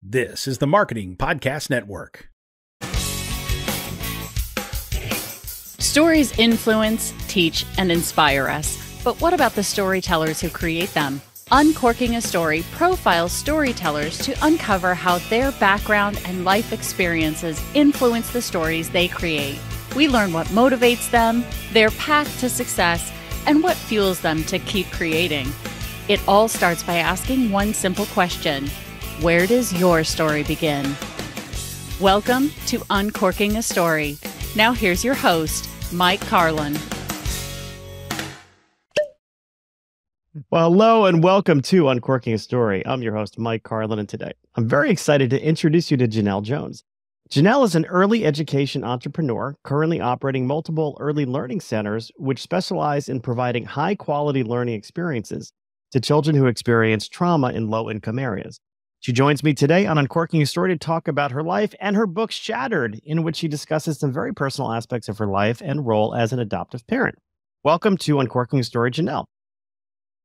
This is the Marketing Podcast Network. Stories influence, teach, and inspire us. But what about the storytellers who create them? Uncorking a Story profiles storytellers to uncover how their background and life experiences influence the stories they create. We learn what motivates them, their path to success, and what fuels them to keep creating. It all starts by asking one simple question: where does your story begin? Welcome to Uncorking a Story. Now here's your host, Mike Carlin. Well, hello and welcome to Uncorking a Story. I'm your host, Mike Carlin, and today I'm very excited to introduce you to Jenell Jones. Jenell is an early education entrepreneur currently operating multiple early learning centers which specialize in providing high-quality learning experiences to children who experience trauma in low-income areas. She joins me today on Uncorking a Story to talk about her life and her book, Shattered, in which she discusses some very personal aspects of her life and role as an adoptive parent. Welcome to Uncorking a Story, Jenell.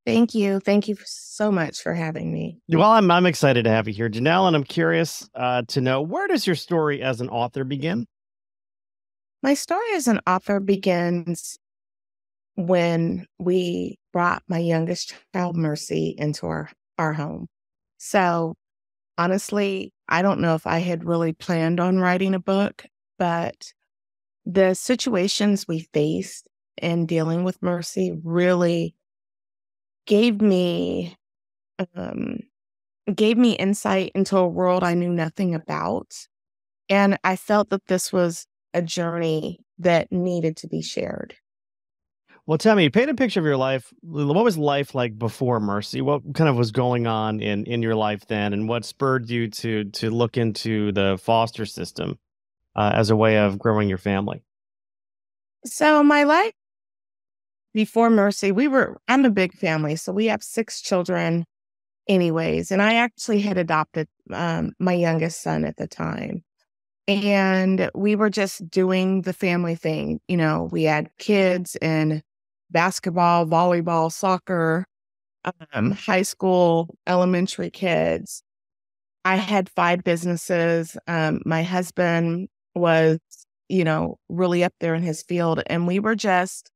Thank you. Thank you so much for having me. Well, I'm excited to have you here, Janelle, and I'm curious to know, where does your story as an author begin? My story as an author begins when we brought my youngest child, Mercy, into our home. So honestly, I don't know if I had really planned on writing a book, but the situations we faced in dealing with Mercy really gave me insight into a world I knew nothing about. And I felt that this was a journey that needed to be shared. Well, tell me, paint a picture of your life. What was life like before Mercy? What kind of was going on in your life then? And what spurred you to look into the foster system as a way of growing your family? So my life before Mercy, I'm a big family. So we have 6 children anyways. And I actually had adopted my youngest son at the time. And we were just doing the family thing. You know, we had kids in basketball, volleyball, soccer, high school, elementary kids. I had 5 businesses. My husband was, really up there in his field. And we were just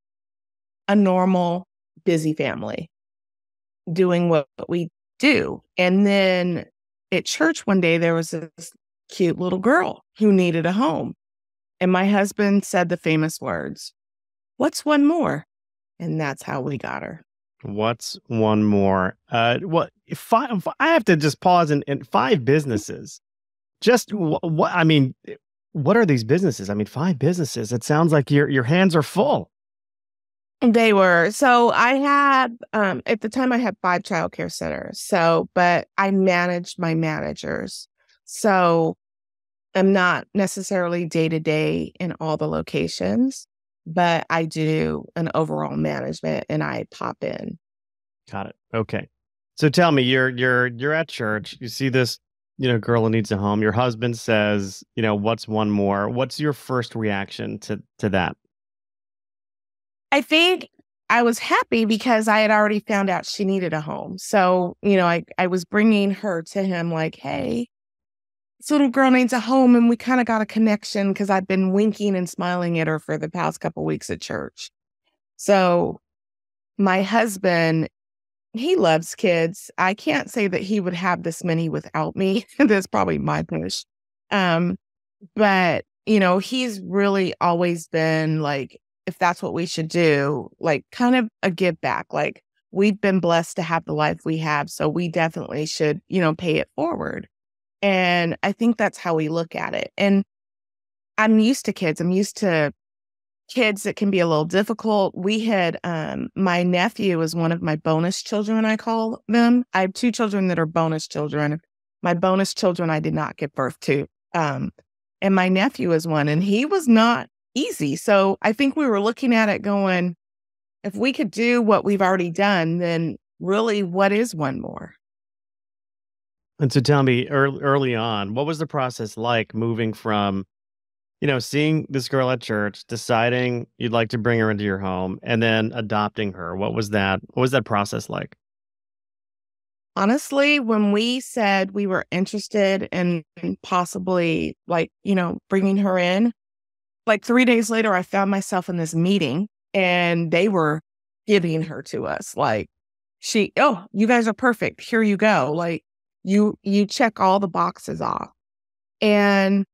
a normal, busy family doing what we do. And then at church one day, there was this cute little girl who needed a home. And my husband said the famous words, "What's one more?" And that's how we got her. What's one more? What? I have to just pause and 5 businesses. Just what? I mean, what are these businesses? I mean, 5 businesses. It sounds like your hands are full. They were. So I had, at the time I had 5 childcare centers. But I managed my managers. So I'm not necessarily day to day in all the locations, but I do an overall management and I pop in. Got it. Okay. So tell me, you're at church. You see this, girl who needs a home. Your husband says, what's one more? What's your first reaction to that? I think I was happy because I had already found out she needed a home. So, I was bringing her to him like, hey, this little girl needs a home. And we kind of got a connection because I've been winking and smiling at her for the past couple of weeks at church. So my husband, he loves kids. I can't say that he would have this many without me. That's probably my push. But, he's really always been like, if that's what we should do, like kind of a give back. Like we've been blessed to have the life we have. So we definitely should, pay it forward. And I think that's how we look at it. And I'm used to kids. I'm used to kids that can be a little difficult. We had, my nephew is one of my bonus children, I call them. I have 2 children that are bonus children. My bonus children I did not give birth to. And my nephew is one, and he was not easy. So I think we were looking at it going, if we could do what we've already done, then really what is one more? And so tell me, early on, what was the process like moving from, seeing this girl at church, deciding you'd like to bring her into your home, and then adopting her? What was that process like? Honestly, when we said we were interested in possibly bringing her in, like 3 days later, I found myself in this meeting and they were giving her to us. Like you guys are perfect. Here you go. Like you check all the boxes off. And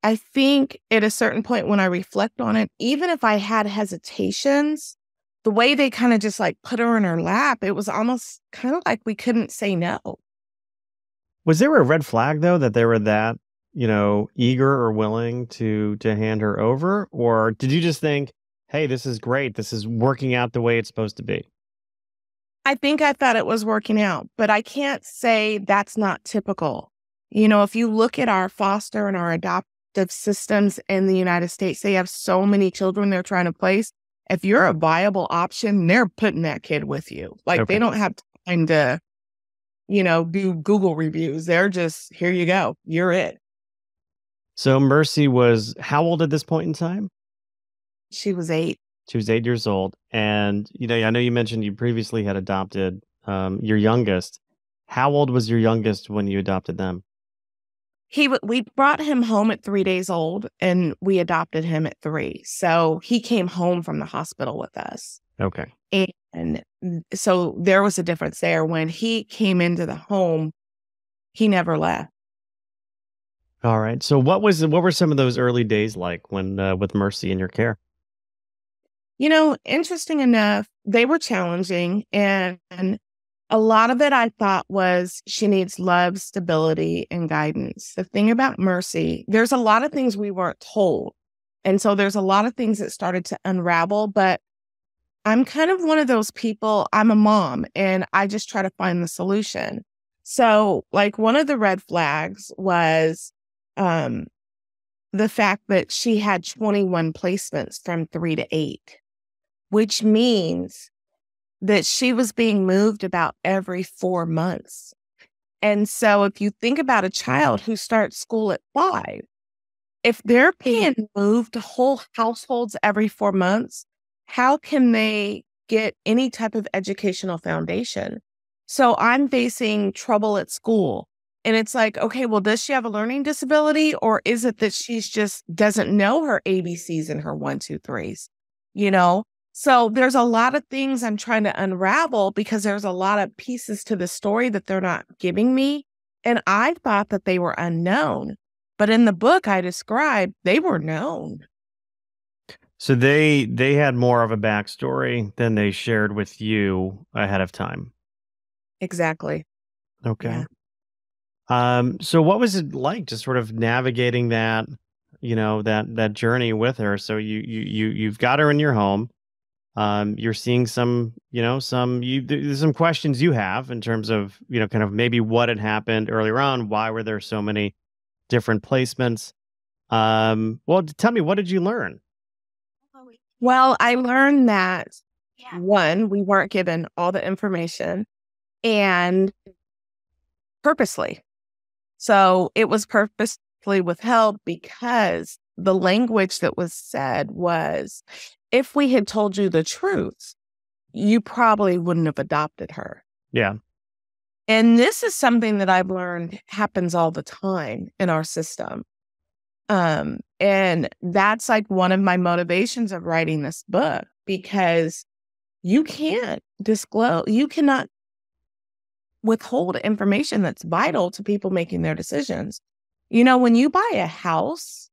I think at a certain point when I reflect on it, even if I had hesitations, the way they kind of just like put her in her lap, it was almost kind of like we couldn't say no. Was there a red flag though that they were that, eager or willing to hand her over? Or did you just think, hey, this is great. This is working out the way it's supposed to be? I think I thought it was working out, but I can't say that's not typical. If you look at our foster and our adoptive systems in the United States, they have so many children they're trying to place. If you're a viable option, they're putting that kid with you. Like They don't have time to, do Google reviews. They're just, here you go. You're it. So Mercy was how old at this point in time? She was 8. She was 8 years old. And, I know you mentioned you previously had adopted your youngest. How old was your youngest when you adopted them? We brought him home at 3 days old and we adopted him at 3. So he came home from the hospital with us. Okay. And so there was a difference there. When he came into the home, he never left. All right. So what were some of those early days like when with Mercy in your care? Interesting enough, they were challenging, and a lot of it I thought was she needs love, stability, and guidance. The thing about Mercy, there's a lot of things we weren't told. And so there's a lot of things that started to unravel, but I'm kind of one of those people, I'm a mom, and I just try to find the solution. So like one of the red flags was the fact that she had 21 placements from 3 to 8, which means that she was being moved about every 4 months. And so if you think about a child who starts school at 5, if they're being moved to whole households every 4 months, how can they get any type of educational foundation? So I'm facing trouble at school. And it's like, okay, well, does she have a learning disability? Or is it that she's just doesn't know her ABCs and her 1, 2, 3s? So there's a lot of things I'm trying to unravel because there's a lot of pieces to the story that they're not giving me. And I thought that they were unknown. But in the book I described, they were known. So they had more of a backstory than they shared with you ahead of time. Exactly. Okay. Yeah. So what was it like just sort of navigating that, that journey with her? So you've got her in your home. You're seeing some, there's some questions you have in terms of, kind of maybe what had happened earlier on. Why were there so many different placements? Well, tell me, what did you learn? Well, I learned that, one, we weren't given all the information, and purposely. So it was purposely withheld because the language that was said was, if we had told you the truth, you probably wouldn't have adopted her. Yeah. And this is something that I've learned happens all the time in our system. And that's like one of my motivations of writing this book, because you can't disclose, you cannot withhold information that's vital to people making their decisions. When you buy a house,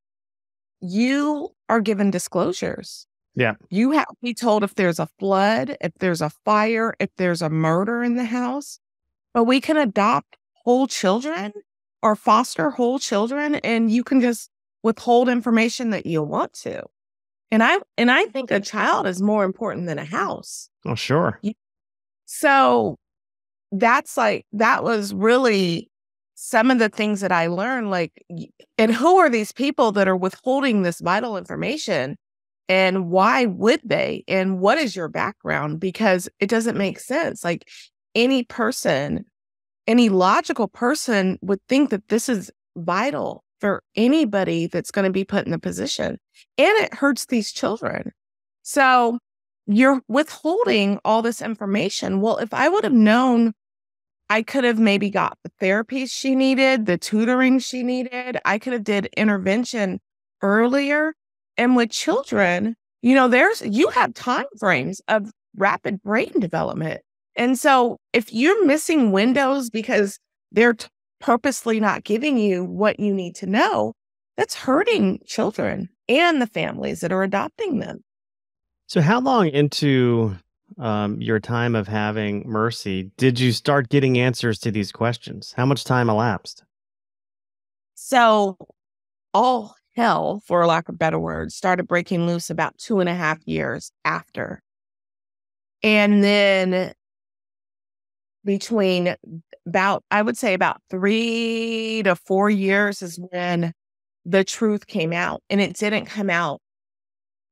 you are given disclosures. Yeah. You have to be told if there's a flood, if there's a fire, if there's a murder in the house. But we can adopt whole children or foster whole children, and you can just withhold information that you want to. And I think a child is more important than a house. Oh, sure. So that was really some of the things that I learned, and who are these people that are withholding this vital information, and why would they, and what is your background? Because it doesn't make sense. Like any logical person would think that this is vital for anybody that's going to be put in the position, and it hurts these children. So you're withholding all this information. Well, if I would have known I could have maybe got the therapy she needed, the tutoring she needed. I could have did intervention earlier. And with children, you have time frames of rapid brain development. And so if you're missing windows because they're purposely not giving you what you need to know, that's hurting children and the families that are adopting them. So how long into your time of having Mercy did you start getting answers to these questions? How much time elapsed? So all hell, for lack of better words, started breaking loose about 2.5 years after. And then between I would say about 3 to 4 years is when the truth came out. And it didn't come out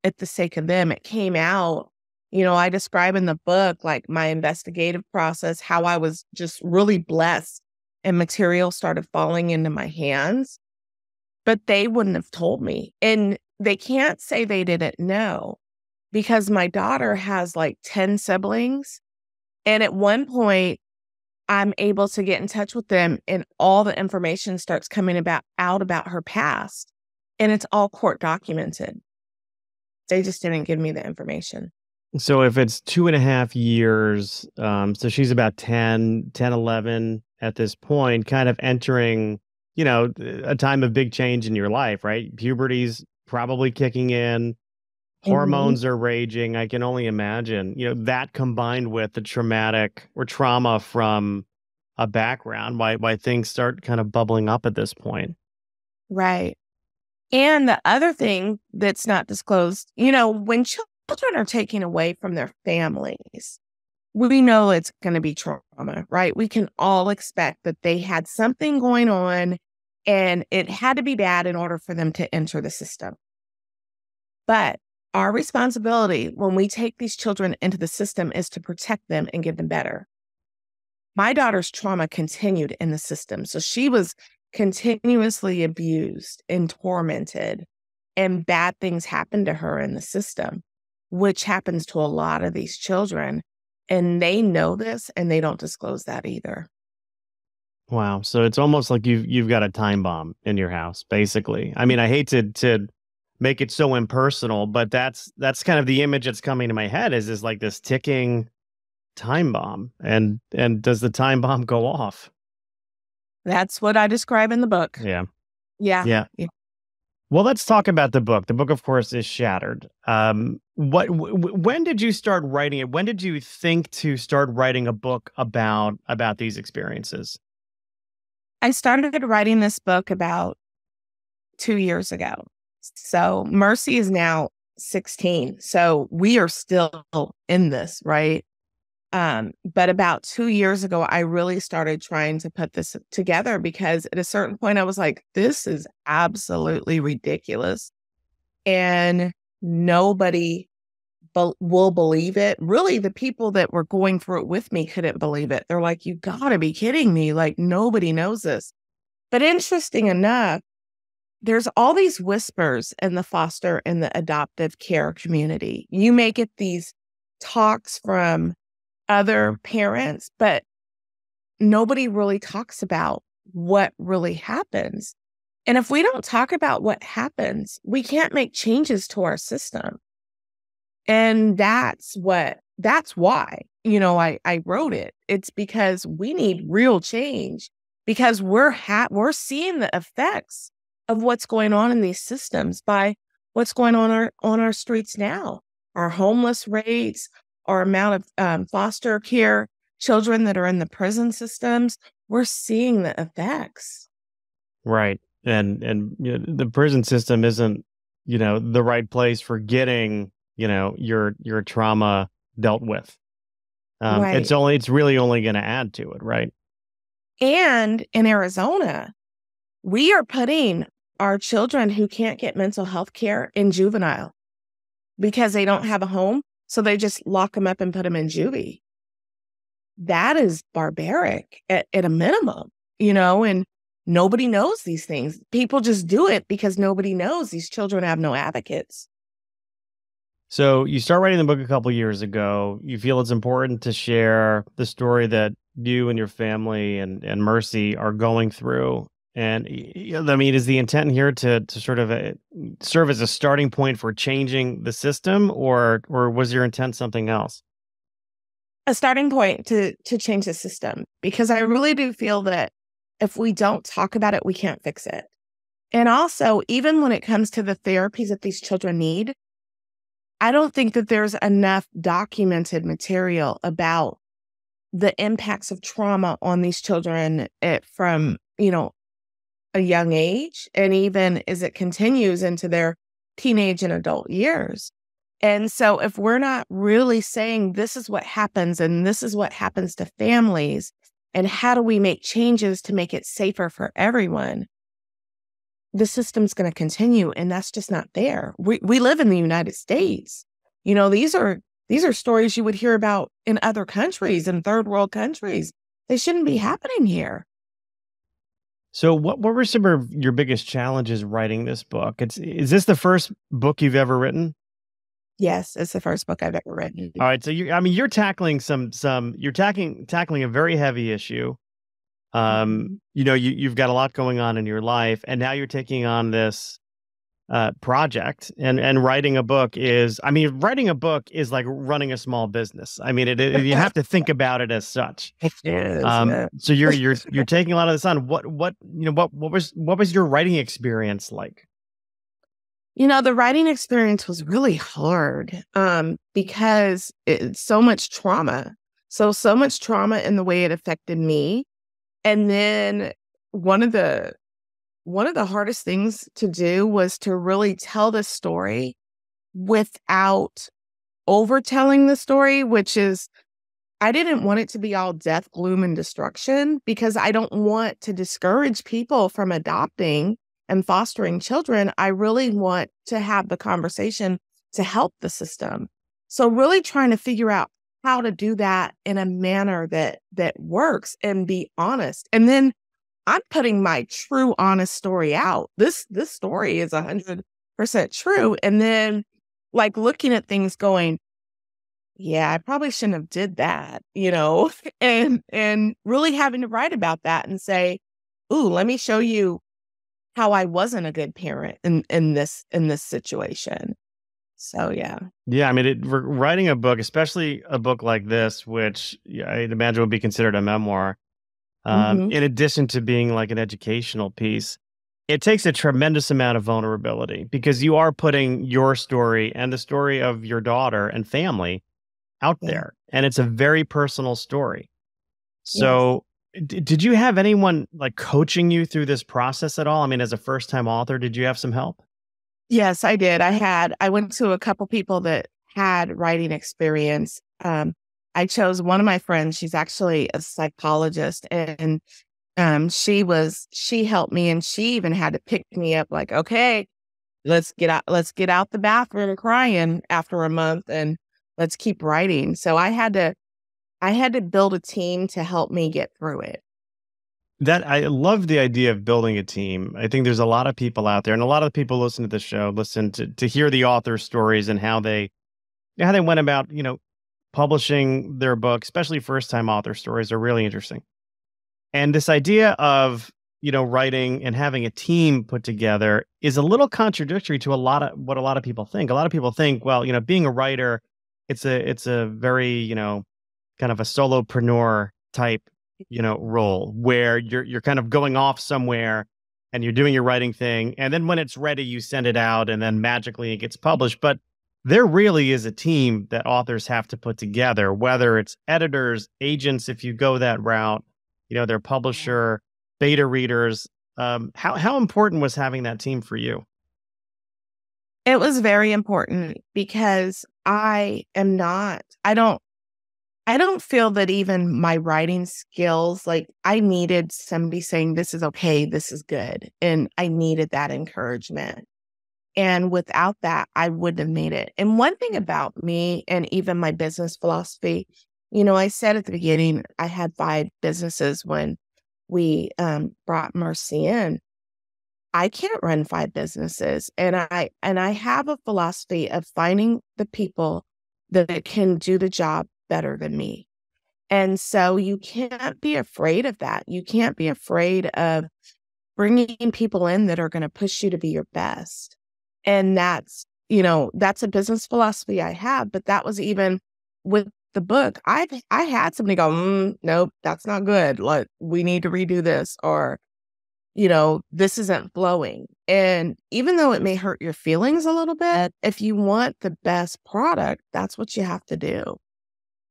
at the sake of them. It came out, I describe in the book, like my investigative process, how I was just really blessed and material started falling into my hands. But they wouldn't have told me. And they can't say they didn't know because my daughter has like 10 siblings. And at one point, I'm able to get in touch with them and all the information starts coming out about her past. And it's all court documented. They just didn't give me the information. So if it's 2.5 years, so she's about 10, 11 at this point, kind of entering, a time of big change in your life, right? Puberty's probably kicking in. Hormones are raging. I can only imagine, that combined with the traumatic or trauma from a background, why things start kind of bubbling up at this point. Right. And the other thing that's not disclosed, when children are taken away from their families, we know it's going to be trauma, right? We can all expect that they had something going on and it had to be bad in order for them to enter the system. But our responsibility when we take these children into the system is to protect them and give them better. My daughter's trauma continued in the system. So she was continuously abused and tormented, and bad things happened to her in the system, which happens to a lot of these children. And they know this and they don't disclose that either. Wow. So it's almost like you've got a time bomb in your house, basically. I mean, I hate to make it so impersonal, but that's kind of the image that's coming to my head is like this ticking time bomb. And does the time bomb go off? That's what I describe in the book. Yeah. Yeah. Well, let's talk about the book. The book, of course, is Shattered. When did you start writing it? When did you think to start writing a book about these experiences? I started writing this book about 2 years ago. So Mercy is now 16. So we are still in this, right? But about 2 years ago, I really started trying to put this together because at a certain point I was like, this is absolutely ridiculous. And nobody will believe it. Really, the people that were going through it with me couldn't believe it. They're like, you gotta be kidding me. Like, nobody knows this. But interesting enough, there's all these whispers in the foster and the adoptive care community. You may get these talks from other parents, but nobody really talks about what really happens. And if we don't talk about what happens, we can't make changes to our system. And that's why, I wrote it. It's because we need real change because we're seeing the effects of what's going on in these systems by what's going on our streets now. Our homeless rates, our amount of foster care children that are in the prison systems, we're seeing the effects. Right. And the prison system isn't, the right place for getting, your trauma dealt with. Right. It's really only going to add to it, right? And in Arizona, we are putting our children who can't get mental health care in juvenile because they don't have a home. So they just lock them up and put them in juvie. That is barbaric at a minimum, and nobody knows these things. People just do it because nobody knows these children have no advocates. So you start writing the book a couple years ago. You feel it's important to share the story that you and your family and Mercy are going through. And I mean, is the intent here to sort of serve as a starting point for changing the system, or was your intent something else? A starting point to change the system, because I really do feel that if we don't talk about it, we can't fix it. And also, even when it comes to the therapies that these children need, I don't think that there's enough documented material about the impacts of trauma on these children from, a young age, and even as it continues into their teenage and adult years. And so if we're not really saying this is what happens and this is what happens to families, and how do we make changes to make it safer for everyone, the system's going to continue, and that's just not there. We live in the United States. These are stories you would hear about in other countries, in third world countries. They shouldn't be happening here. So what were some of your biggest challenges writing this book? Is this the first book you've ever written? Yes, it's the first book I've ever written. All right. So you're tackling you're tackling a very heavy issue. You've got a lot going on in your life, and now you're taking on this project, and writing a book is like running a small business. I mean, you have to think about it as such. It is, yeah. So you're taking a lot of this on. What was your writing experience like? The writing experience was really hard because it's so much trauma. So much trauma in the way it affected me. And then one of the hardest things to do was to really tell the story without overtelling the story, which is, I didn't want it to be all death, gloom, and destruction, because I don't want to discourage people from adopting and fostering children. I really want to have the conversation to help the system. So really trying to figure out how to do that in a manner that works and be honest. And then I'm putting my true, honest story out. This story is 100% true. And then looking at things going, yeah, I probably shouldn't have did that, and really having to write about that and say, ooh, let me show you how I wasn't a good parent in this situation. So, yeah. Yeah. I mean, writing a book, especially a book like this, which I'd imagine would be considered a memoir, in addition to being like an educational piece, it takes a tremendous amount of vulnerability, because you are putting your story and the story of your daughter and family out there. And it's a very personal story. So did you have anyone coaching you through this process at all? I mean, as a first-time author, did you have some help? Yes, I did. I went to a couple people that had writing experience. I chose one of my friends. She's actually a psychologist, and she helped me, and she even had to pick me up okay, let's get out the bathroom crying after a month, and let's keep writing. So I had to build a team to help me get through it. I love the idea of building a team. I think there's a lot of people out there, and a lot of people listen to this show, listen to hear the author's stories and how they went about, publishing their book. Especially first-time author stories are really interesting. And this idea of, writing and having a team put together is a little contradictory to what a lot of people think. A lot of people think, well, being a writer, it's a very, kind of a solopreneur type, role where you're kind of going off somewhere and you're doing your writing thing. And then when it's ready, you send it out, and then magically it gets published. But there really is a team that authors have to put together, whether it's editors, agents, if you go that route, their publisher, beta readers. How important was having that team for you? It was very important, because I don't feel that even my writing skills, I needed somebody saying, this is okay, this is good. And I needed that encouragement. And without that, I wouldn't have made it. And one thing about me, and even my business philosophy, I said at the beginning, I had 5 businesses when we brought Mercy in. I can't run 5 businesses. And I have a philosophy of finding the people that can do the job better than me. And so you can't be afraid of that. You can't be afraid of bringing people in that are going to push you to be your best. And that's a business philosophy I have, but that was even with the book. I had somebody go, nope, that's not good. Like, we need to redo this, or, this isn't flowing. And even though it may hurt your feelings a little bit, if you want the best product, that's what you have to do.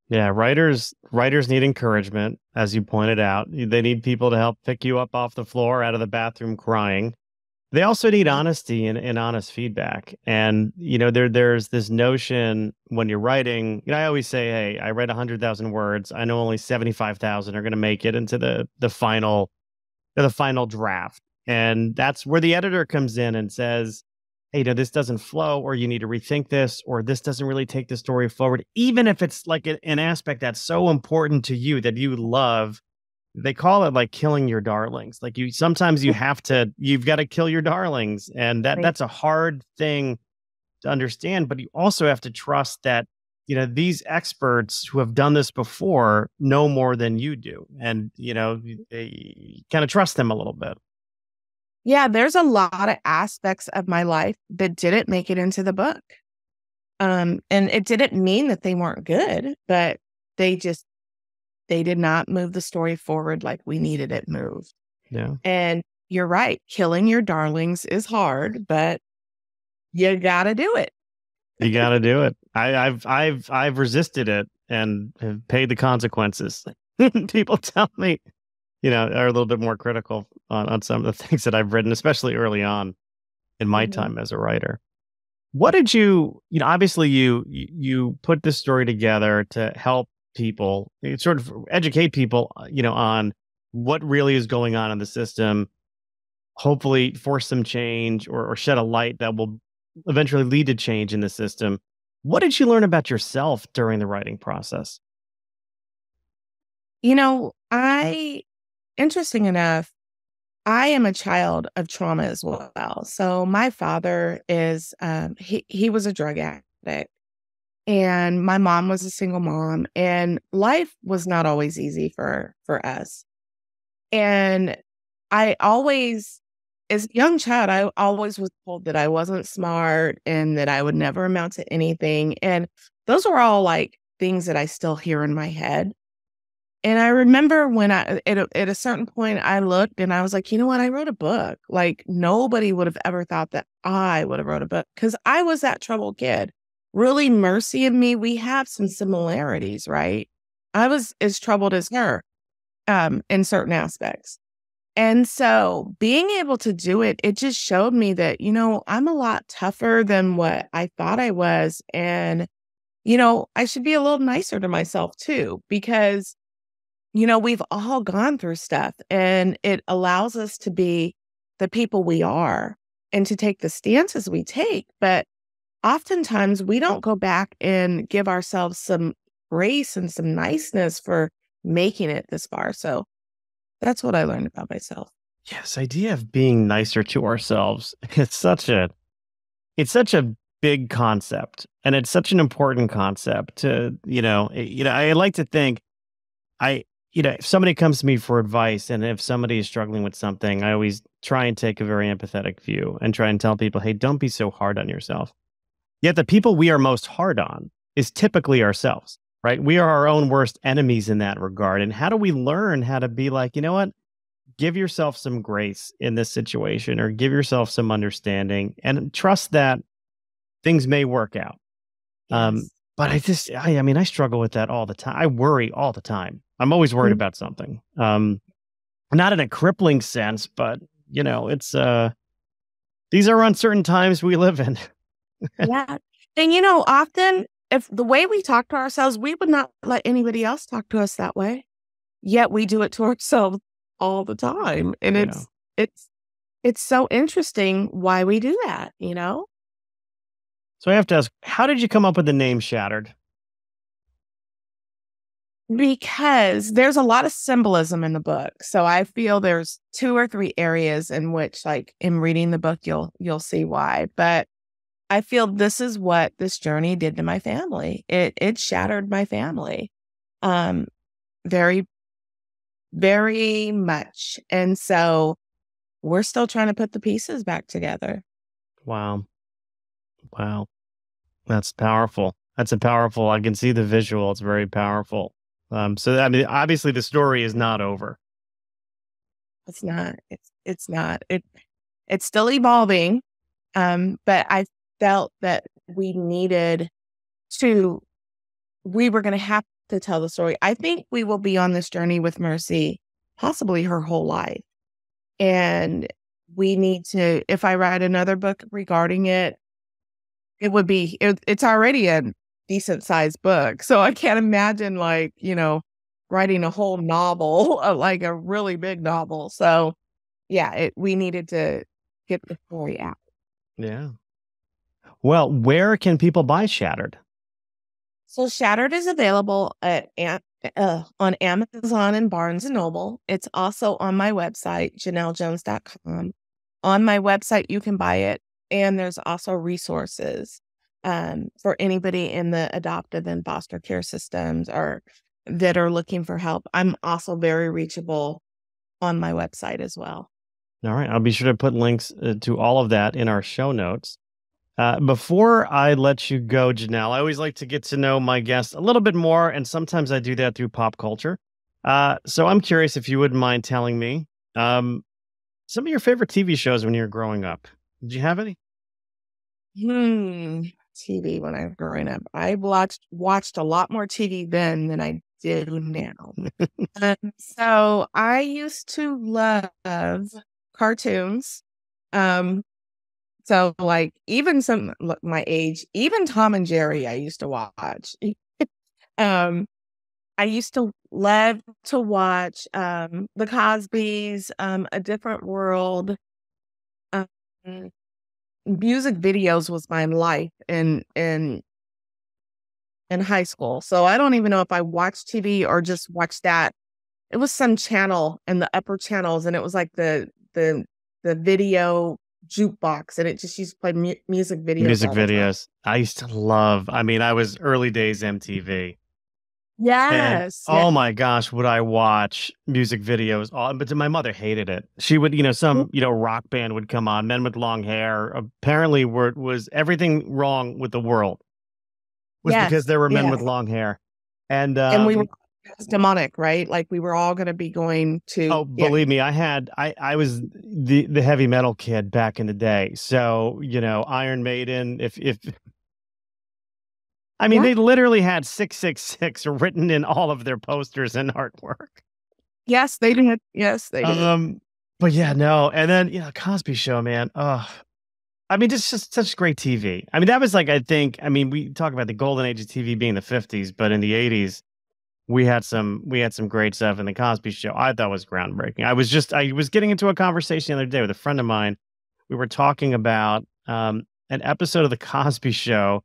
Yeah, writers need encouragement, as you pointed out. They need people to help pick you up off the floor, out of the bathroom crying. They also need honesty and honest feedback. And, there's this notion when you're writing, I always say, hey, I read 100,000 words. I know only 75,000 are going to make it into the final draft. And that's where the editor comes in and says, hey, this doesn't flow, or you need to rethink this, or this doesn't really take the story forward. Even if it's like an aspect that's so important to you that you love, they call it like killing your darlings. Like sometimes you've got to kill your darlings. And that's a hard thing to understand, but you also have to trust that, these experts who have done this before know more than you do. And, you kind of trust them a little bit. Yeah, there's a lot of aspects of my life that didn't make it into the book. And it didn't mean that they weren't good, but they did not move the story forward like we needed it moved. Yeah. And you're right. Killing your darlings is hard, but you got to do it. You got to do it. I've resisted it and have paid the consequences. People tell me, are a little bit more critical on some of the things that I've written, especially early on in my time as a writer. What did you obviously you put this story together to help people, sort of educate people, on what really is going on in the system, hopefully force some change or shed a light that will eventually lead to change in the system. What did you learn about yourself during the writing process? Interesting enough, I am a child of trauma as well. So my father is, he was a drug addict, and my mom was a single mom, and life was not always easy for us. And I always, as a young child, I always was told that I wasn't smart and that I would never amount to anything. And those were all like things that I still hear in my head. And I remember when at a certain point I looked and I was like, you know what? I wrote a book. Like, nobody would have ever thought that I would have wrote a book, because I was that troubled kid. Really, Mercy and me, we have some similarities, right? I was as troubled as her in certain aspects. And so being able to do it, it just showed me that, I'm a lot tougher than what I thought I was. And, I should be a little nicer to myself too, because we've all gone through stuff, and it allows us to be the people we are and to take the stances we take. But oftentimes we don't go back and give ourselves some grace and some niceness for making it this far. So that's what I learned about myself. Yes, idea of being nicer to ourselves. It's such a big concept, and it's such an important concept to, I like to think if somebody comes to me for advice, and if somebody is struggling with something, I always try and take a very empathetic view and try and tell people, hey, don't be so hard on yourself. Yet the people we are most hard on is typically ourselves, right? We are our own worst enemies in that regard. And how do we learn how to be like, you know what? Give yourself some grace in this situation, or give yourself some understanding, and trust that things may work out. Yes. But I struggle with that all the time. I worry all the time. I'm always worried about something. Not in a crippling sense, but it's these are uncertain times we live in. Yeah. And often, if the way we talk to ourselves, we would not let anybody else talk to us that way. Yet we do it to ourselves all the time. And it's so interesting why we do that, So I have to ask, how did you come up with the name Shattered? Because there's a lot of symbolism in the book. So I feel there's 2 or 3 areas in which, like, in reading the book, you'll see why. But I feel this is what this journey did to my family. It shattered my family. very, very much. And so we're still trying to put the pieces back together. Wow. Wow. That's powerful. That's a powerful, I can see the visual. It's very powerful. So, I mean, obviously the story is not over. It's not. It's not. It's still evolving. But I felt that we were going to have to tell the story. I think we will be on this journey with Mercy, possibly her whole life. And we need to, if I write another book regarding it, it's already a decent sized book. So I can't imagine writing a whole novel, like a really big novel. So yeah, we needed to get the story out. Yeah. Well, where can people buy Shattered? So Shattered is available on Amazon and Barnes and Noble. It's also on my website, JenellJones.com. On my website, you can buy it. And there's also resources for anybody in the adoptive and foster care systems or that are looking for help. I'm also very reachable on my website as well. All right. I'll be sure to put links to all of that in our show notes. Before I let you go, Janelle, I always like to get to know my guests a little bit more, and sometimes I do that through pop culture. So I'm curious if you wouldn't mind telling me some of your favorite TV shows when you were growing up. Did you have any? TV when I was growing up. I watched a lot more TV then than I do now. So I used to love cartoons. So like even my age, even Tom and Jerry I used to watch. I used to love to watch The Cosbys, A Different World. Music videos was my life in high school. So I don't even know if I watched TV or just watched that. It was some channel in the upper channels, and it was like the video Jukebox, and it just used to play music videos. Music videos. I used to love. I mean, I was early days MTV. Yes. And, oh my gosh, would I watch music videos? But my mother hated it. She would, some rock band would come on, men with long hair. Apparently, was everything wrong with the world was because there were men with long hair, and we were demonic, right? Like we were all going to be going to. Oh, believe me, I was the heavy metal kid back in the day. So Iron Maiden. I mean, they literally had 666 written in all of their posters and artwork. Yes, they did. Yes, they did. But yeah, no. And then, Cosby Show, man. Oh, I mean, just such great TV. I mean, that was we talk about the golden age of TV being the 50s, but in the 80s, we had some great stuff in the Cosby Show. I thought was groundbreaking. I was getting into a conversation the other day with a friend of mine. We were talking about an episode of the Cosby Show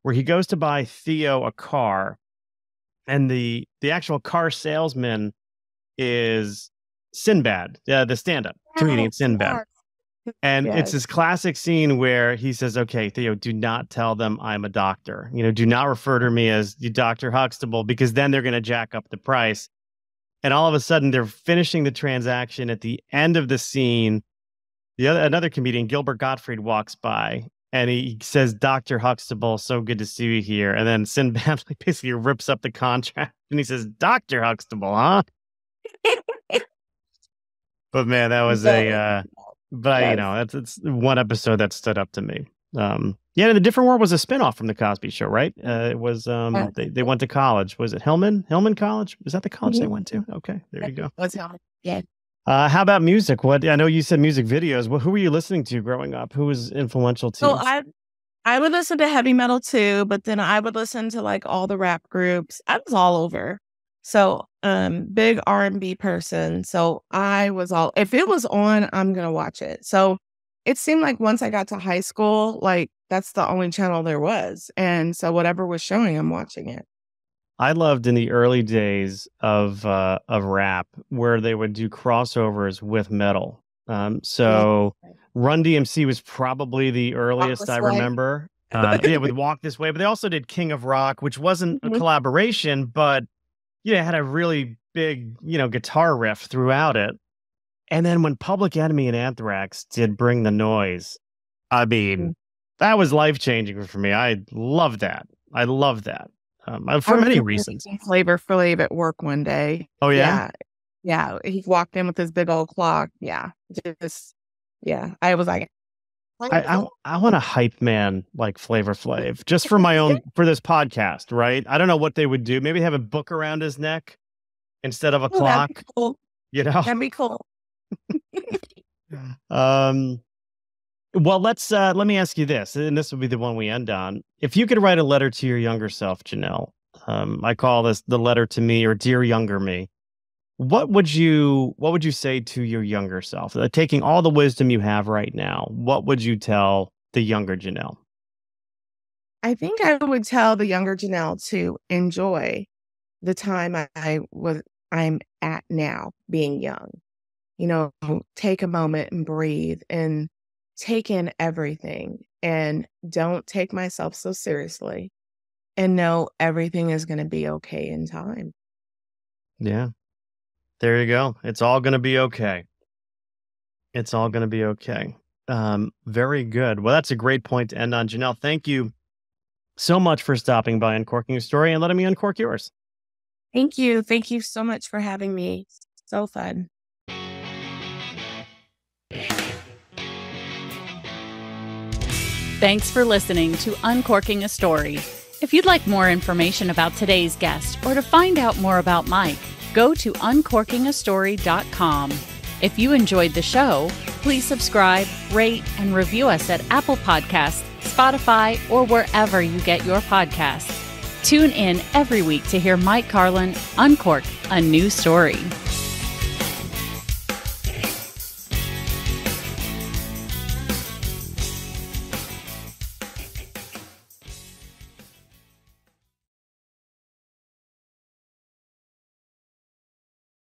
where he goes to buy Theo a car, and the actual car salesman is Sinbad, the stand-up comedian Sinbad. And it's this classic scene where he says, "Okay, Theo, do not tell them I'm a doctor. Do not refer to me as Dr. Huxtable, because then they're going to jack up the price." And all of a sudden, they're finishing the transaction. At the end of the scene, another comedian, Gilbert Gottfried, walks by. And he says, "Dr. Huxtable, so good to see you here." And then Sinbad basically rips up the contract and he says, "Dr. Huxtable, huh?" But man, that was it's one episode that stood up to me. The Different World was a spinoff from the Cosby Show, right? It was they went to college. Was it Hillman College? Was that the college they went to? Okay, there you go. Yeah. How about music? I know you said music videos. Who were you listening to growing up? Who was influential to you? So I would listen to heavy metal too, but then I would listen to like all the rap groups. I was all over. So big R&B person. So if it was on, I'm going to watch it. So it seemed like once I got to high school, like that's the only channel there was. And so whatever was showing, I'm watching it. I loved in the early days of rap where they would do crossovers with metal. So Run DMC was probably the earliest I remember. With Walk This Way, but they also did King of Rock, which wasn't a collaboration, but it had a really big, guitar riff throughout it. And then when Public Enemy and Anthrax did Bring the Noise, I mean, that was life-changing for me. I love that. For many reasons. Flavor Flav at work one day. Oh, yeah? Yeah. He walked in with his big old clock. Yeah. I was like, I want a hype man like Flavor Flav just for my own, for this podcast, right? I don't know what they would do. Maybe have a book around his neck instead of a clock. That'd be cool. That'd be cool. Well, let me ask you this, and this will be the one we end on. If you could write a letter to your younger self, Janelle, I call this the letter to me, or Dear Younger Me. What would you say to your younger self? Taking all the wisdom you have right now, what would you tell the younger Janelle? I think I would tell the younger Janelle to enjoy the time I'm at now, being young. Take a moment and breathe and take in everything, and don't take myself so seriously, and know everything is going to be okay in time. Yeah. There you go. It's all going to be okay. It's all going to be okay. Very good. Well, that's a great point to end on. Janelle, thank you so much for stopping by Uncorking Your Story and letting me uncork yours. Thank you. Thank you so much for having me. So fun. Thanks for listening to Uncorking a Story. If you'd like more information about today's guest or to find out more about Mike, go to uncorkingastory.com. If you enjoyed the show, please subscribe, rate, and review us at Apple Podcasts, Spotify, or wherever you get your podcasts. Tune in every week to hear Mike Carlin uncork a new story.